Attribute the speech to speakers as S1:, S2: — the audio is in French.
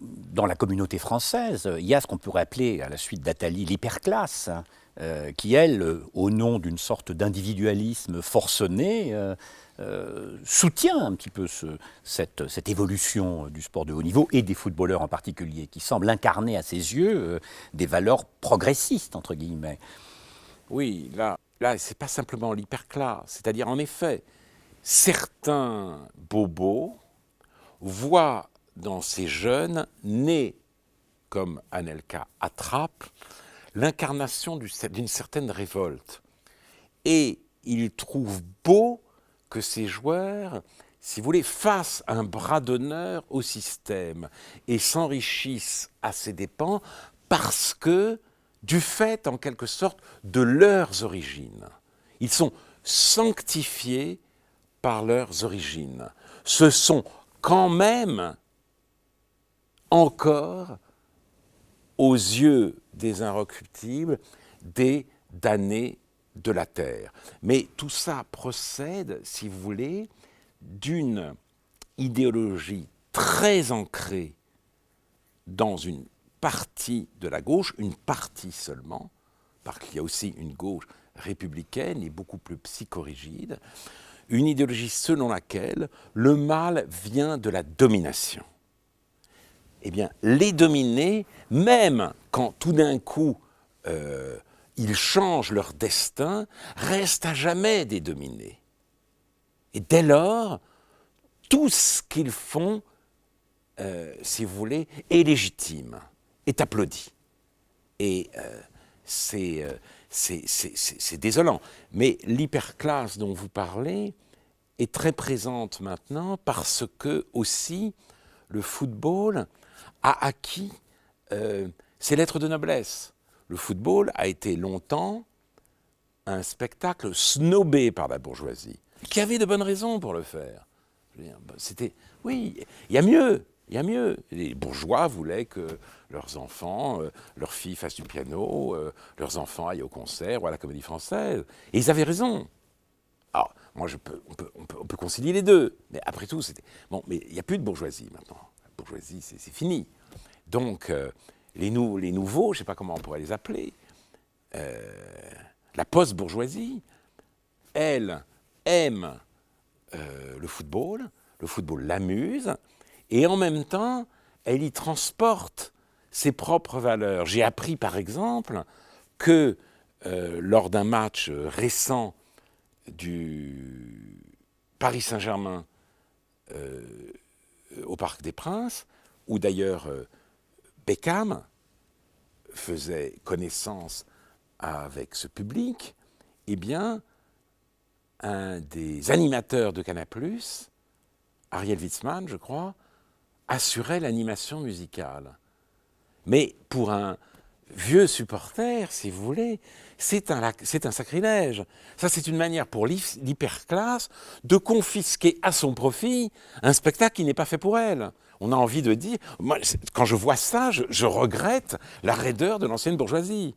S1: Dans la communauté française, il y a ce qu'on pourrait appeler, à la suite d'Attali, l'hyperclasse, qui, elle, au nom d'une sorte d'individualisme forcené, soutient un petit peu cette évolution du sport de haut niveau et des footballeurs en particulier, qui semble incarner à ses yeux des valeurs progressistes, entre guillemets.
S2: Oui, là c'est pas simplement l'hyperclasse. C'est-à-dire, en effet, certains bobos voient dans ces jeunes nés comme Anelka Attrape l'incarnation d'une certaine révolte. Et ils trouvent beau que ces joueurs, si vous voulez, fassent un bras d'honneur au système et s'enrichissent à ses dépens parce que, du fait, en quelque sorte, de leurs origines. Ils sont sanctifiés par leurs origines. Ce sont quand même encore, aux yeux des inrecuptibles, des damnés de la terre. Mais tout ça procède, si vous voulez, d'une idéologie très ancrée dans une partie de la gauche, une partie seulement, parce qu'il y a aussi une gauche républicaine et beaucoup plus psychorigide, une idéologie selon laquelle le mal vient de la domination. Eh bien, les dominés, même quand tout d'un coup ils changent leur destin, restent à jamais des dominés. Et dès lors, tout ce qu'ils font, si vous voulez, est légitime, est applaudi. Et c'est désolant. Mais l'hyperclasse dont vous parlez est très présente maintenant parce que aussi le football a acquis ses lettres de noblesse. Le football a été longtemps un spectacle snobé par la bourgeoisie, qui avait de bonnes raisons pour le faire. Je veux dire, c'était, oui, il y a mieux. Il y a mieux. Les bourgeois voulaient que leurs enfants, leurs filles fassent du piano, leurs enfants aillent au concert ou à la Comédie Française. Et ils avaient raison. Alors, moi, on peut concilier les deux. Mais après tout, c'était... Bon, mais il n'y a plus de bourgeoisie maintenant. La bourgeoisie, c'est fini. Donc, les nouveaux, je ne sais pas comment on pourrait les appeler, la post-bourgeoisie, elle aime le football l'amuse, et en même temps, elle y transporte ses propres valeurs. J'ai appris, par exemple, que lors d'un match récent du Paris Saint-Germain au Parc des Princes, où d'ailleurs Beckham faisait connaissance avec ce public, eh bien, un des animateurs de Canal+, Ariel Witzmann, je crois, assurait l'animation musicale. Mais pour un vieux supporter, si vous voulez, c'est un sacrilège. Ça, c'est une manière pour l'hyperclasse de confisquer à son profit un spectacle qui n'est pas fait pour elle. On a envie de dire, moi, quand je vois ça, je regrette la raideur de l'ancienne bourgeoisie.